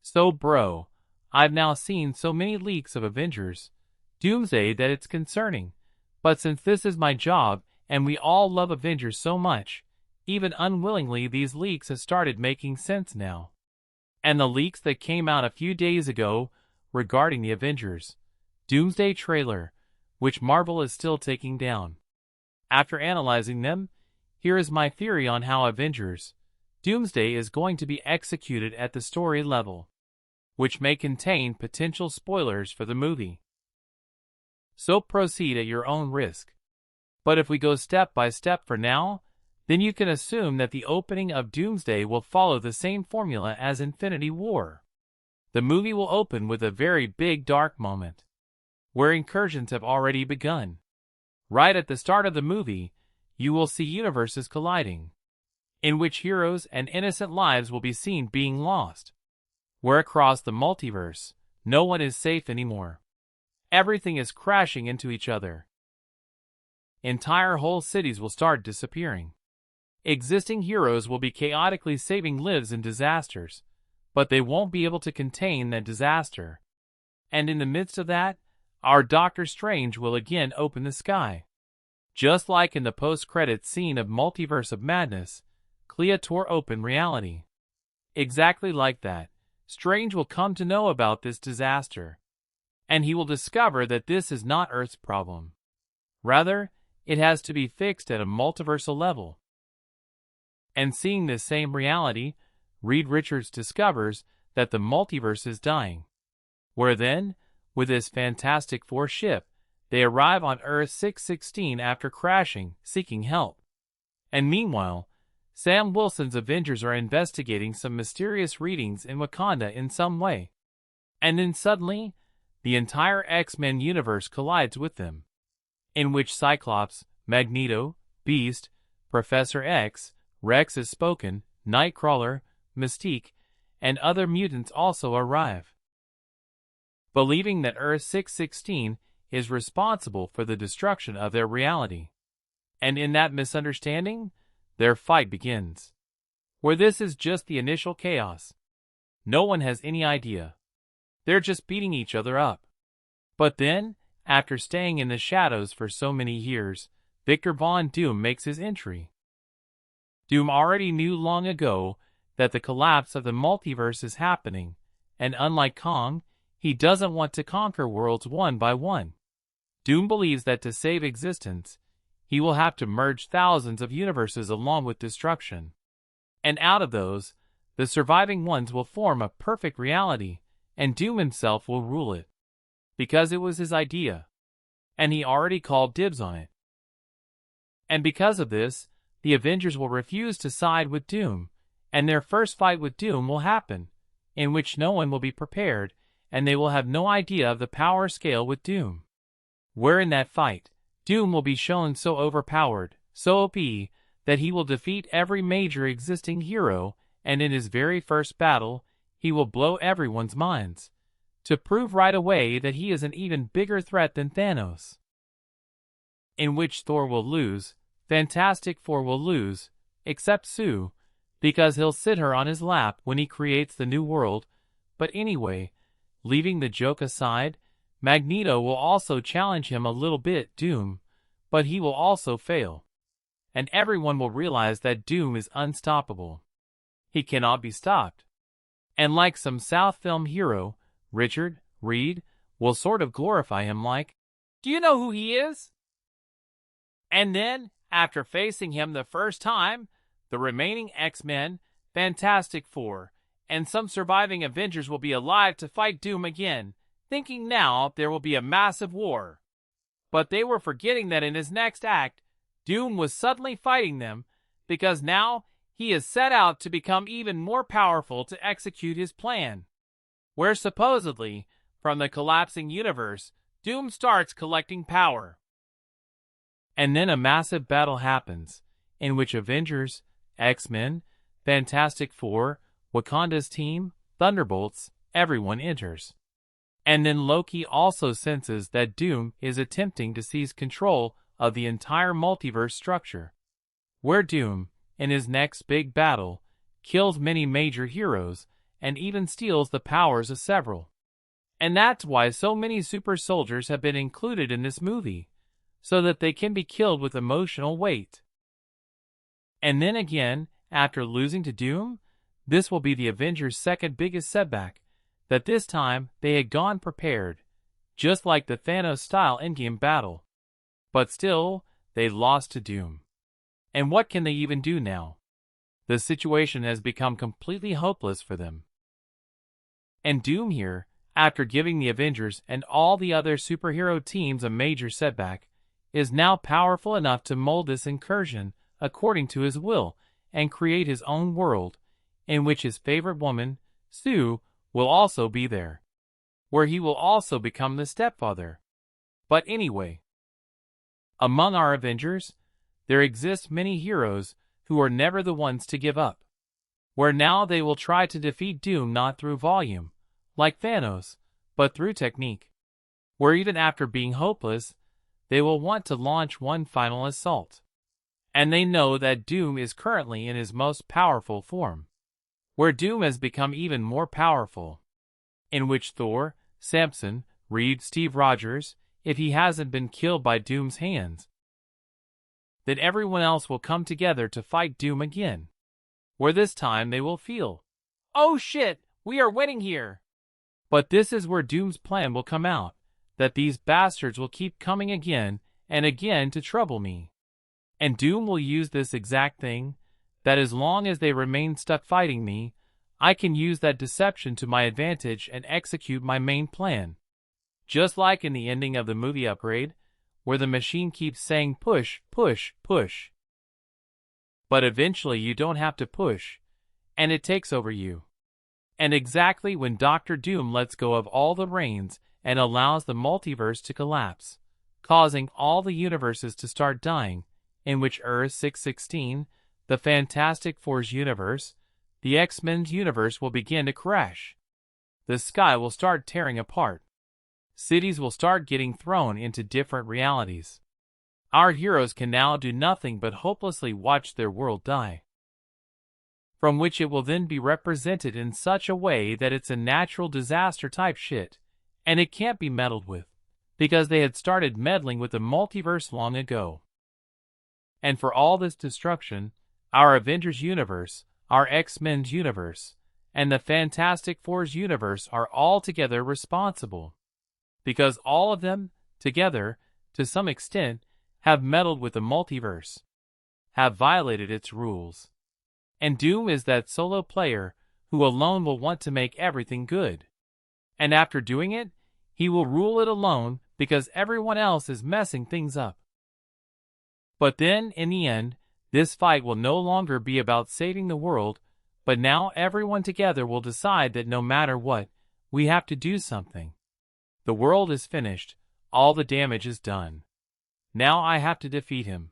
So bro, I've now seen so many leaks of Avengers Doomsday that it's concerning. But since this is my job, and we all love Avengers so much, even unwillingly these leaks have started making sense now. And the leaks that came out a few days ago regarding the Avengers Doomsday trailer, which Marvel is still taking down. After analyzing them, here is my theory on how Avengers Doomsday is going to be executed at the story level, which may contain potential spoilers for the movie. So proceed at your own risk. But if we go step by step for now, then you can assume that the opening of Doomsday will follow the same formula as Infinity War. The movie will open with a very big dark moment, where incursions have already begun. Right at the start of the movie, you will see universes colliding, in which heroes and innocent lives will be seen being lost. Where across the multiverse, no one is safe anymore. Everything is crashing into each other. Entire whole cities will start disappearing. Existing heroes will be chaotically saving lives in disasters, but they won't be able to contain that disaster. And in the midst of that, our Doctor Strange will again open the sky. Just like in the post-credits scene of Multiverse of Madness, Clea tore open reality. Exactly like that, Strange will come to know about this disaster, and he will discover that this is not Earth's problem. Rather, it has to be fixed at a multiversal level. And seeing this same reality, Reed Richards discovers that the multiverse is dying. Where then, with his Fantastic Four ship, they arrive on Earth 616 after crashing, seeking help. And meanwhile, Sam Wilson's Avengers are investigating some mysterious readings in Wakanda in some way. And then suddenly, the entire X-Men universe collides with them, in which Cyclops, Magneto, Beast, Professor X, Rex is spoken, Nightcrawler, Mystique, and other mutants also arrive, believing that Earth 616 is responsible for the destruction of their reality. And in that misunderstanding, their fight begins. Where this is just the initial chaos. No one has any idea. They're just beating each other up. But then, after staying in the shadows for so many years, Victor Von Doom makes his entry. Doom already knew long ago that the collapse of the multiverse is happening, and unlike Kong, he doesn't want to conquer worlds one by one. Doom believes that to save existence, he will have to merge thousands of universes along with destruction. And out of those, the surviving ones will form a perfect reality, and Doom himself will rule it. Because it was his idea, and he already called dibs on it. And because of this, the Avengers will refuse to side with Doom, and their first fight with Doom will happen, in which no one will be prepared, and they will have no idea of the power scale with Doom. Where in that fight, Doom will be shown so overpowered, so OP, that he will defeat every major existing hero, and in his very first battle, he will blow everyone's minds, to prove right away that he is an even bigger threat than Thanos. In which Thor will lose, Fantastic Four will lose, except Sue, because he'll sit her on his lap when he creates the new world. But anyway, leaving the joke aside, Magneto will also challenge him a little bit, Doom, but he will also fail. And everyone will realize that Doom is unstoppable. He cannot be stopped. And like some South film hero, Richard, Reed, will sort of glorify him like, "Do you know who he is?" And then, after facing him the first time, the remaining X-Men, Fantastic Four, and some surviving Avengers will be alive to fight Doom again, thinking now there will be a massive war. But they were forgetting that in his next act, Doom was suddenly fighting them, because now he is set out to become even more powerful to execute his plan. Where supposedly, from the collapsing universe, Doom starts collecting power. And then a massive battle happens, in which Avengers, X-Men, Fantastic Four, Wakanda's team, Thunderbolts, everyone enters. And then Loki also senses that Doom is attempting to seize control of the entire multiverse structure. Where Doom, in his next big battle, kills many major heroes, and even steals the powers of several. And that's why so many super soldiers have been included in this movie, so that they can be killed with emotional weight. And then again, after losing to Doom, this will be the Avengers' second biggest setback, that this time they had gone prepared, just like the Thanos-style endgame battle. But still, they lost to Doom. And what can they even do now? The situation has become completely hopeless for them. And Doom here, after giving the Avengers and all the other superhero teams a major setback, is now powerful enough to mold this incursion according to his will and create his own world, in which his favorite woman, Sue, will also be there, where he will also become the stepfather. But anyway, among our Avengers, there exist many heroes who are never the ones to give up, where now they will try to defeat Doom not through volume, like Thanos, but through technique, where even after being hopeless, they will want to launch one final assault. And they know that Doom is currently in his most powerful form, where Doom has become even more powerful, in which Thor, Samson, Reed, Steve Rogers, if he hasn't been killed by Doom's hands, then everyone else will come together to fight Doom again, where this time they will feel, "Oh shit, we are winning here." But this is where Doom's plan will come out, that these bastards will keep coming again and again to trouble me. And Doom will use this exact thing, that as long as they remain stuck fighting me, I can use that deception to my advantage and execute my main plan. Just like in the ending of the movie Upgrade, where the machine keeps saying push, push, push. But eventually you don't have to push, and it takes over you. And exactly when Dr. Doom lets go of all the reins and allows the multiverse to collapse, causing all the universes to start dying, in which Earth 616, the Fantastic Four's universe, the X-Men's universe will begin to crash. The sky will start tearing apart. Cities will start getting thrown into different realities. Our heroes can now do nothing but hopelessly watch their world die, from which it will then be represented in such a way that it's a natural disaster type shit, and it can't be meddled with, because they had started meddling with the multiverse long ago. And for all this destruction, our Avengers universe, our X-Men's universe, and the Fantastic Four's universe are all together responsible, because all of them, together, to some extent, have meddled with the multiverse, have violated its rules. And Doom is that solo player who alone will want to make everything good. And after doing it, he will rule it alone because everyone else is messing things up. But then, in the end, this fight will no longer be about saving the world, but now everyone together will decide that no matter what, we have to do something. The world is finished, all the damage is done. Now I have to defeat him.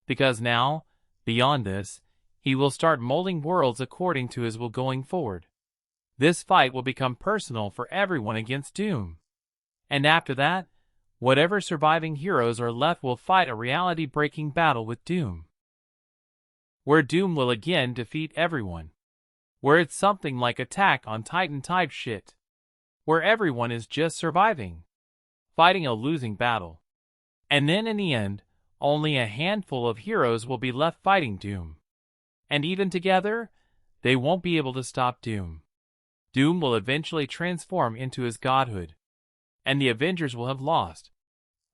Because now, beyond this, he will start molding worlds according to his will going forward. This fight will become personal for everyone against Doom. And after that, whatever surviving heroes are left will fight a reality-breaking battle with Doom, where Doom will again defeat everyone, where it's something like Attack on Titan type shit, where everyone is just surviving, fighting a losing battle. And then in the end, only a handful of heroes will be left fighting Doom. And even together, they won't be able to stop Doom. Doom will eventually transform into his godhood, and the Avengers will have lost.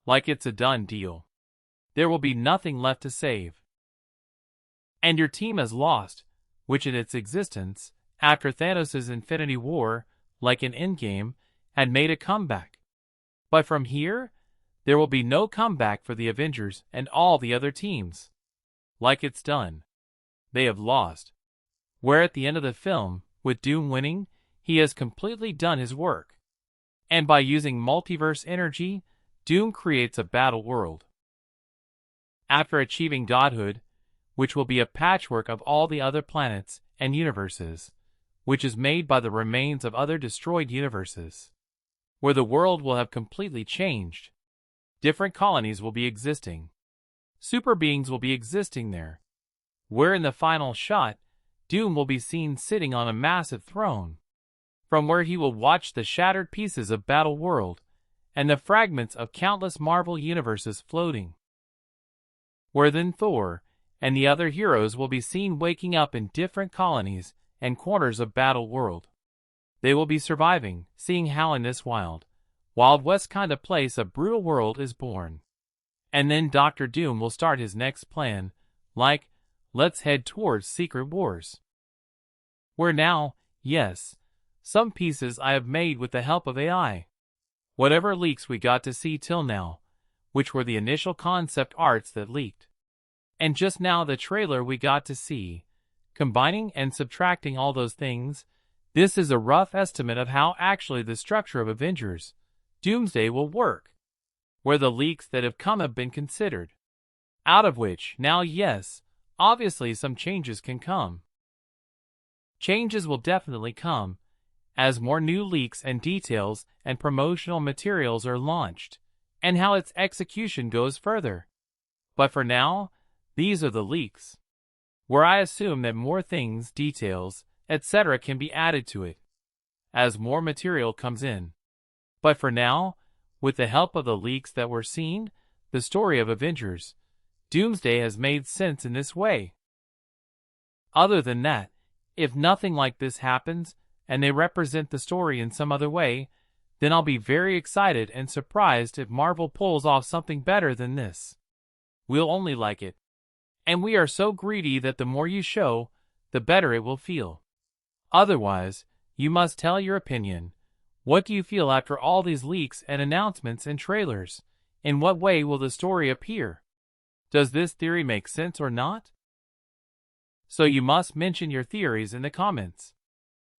Like it's a done deal. There will be nothing left to save. And your team has lost, which in its existence, after Thanos' Infinity War, like in Endgame, had made a comeback. But from here, there will be no comeback for the Avengers and all the other teams. Like it's done. They have lost. Where at the end of the film, with Doom winning, he has completely done his work. And by using multiverse energy, Doom creates a battle world. After achieving godhood, which will be a patchwork of all the other planets and universes, which is made by the remains of other destroyed universes, where the world will have completely changed. Different colonies will be existing. Super beings will be existing there. Where in the final shot, Doom will be seen sitting on a massive throne, from where he will watch the shattered pieces of Battle World and the fragments of countless Marvel universes floating. Where then Thor and the other heroes will be seen waking up in different colonies and corners of Battle World. They will be surviving, seeing how in this Wild West kind of place a brutal world is born. And then Doctor Doom will start his next plan, like, let's head towards Secret Wars. Where now, yes, some pieces I have made with the help of AI. Whatever leaks we got to see till now, which were the initial concept arts that leaked. And just now the trailer we got to see, combining and subtracting all those things, this is a rough estimate of how actually the structure of Avengers Doomsday will work, where the leaks that have come have been considered. Out of which, now yes, obviously some changes can come. Changes will definitely come, as more new leaks and details and promotional materials are launched, and how its execution goes further. But for now, these are the leaks, where I assume that more things, details, etc. can be added to it, as more material comes in. But for now, with the help of the leaks that were seen, the story of Avengers Doomsday has made sense in this way. Other than that, if nothing like this happens, and they represent the story in some other way, then I'll be very excited and surprised if Marvel pulls off something better than this. We'll only like it. And we are so greedy that the more you show, the better it will feel. Otherwise, you must tell your opinion. What do you feel after all these leaks and announcements and trailers? In what way will the story appear? Does this theory make sense or not? So you must mention your theories in the comments.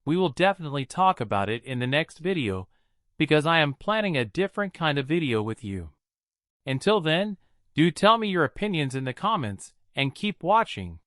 We will definitely talk about it in the next video, because I am planning a different kind of video with you. Until then, do tell me your opinions in the comments, and keep watching.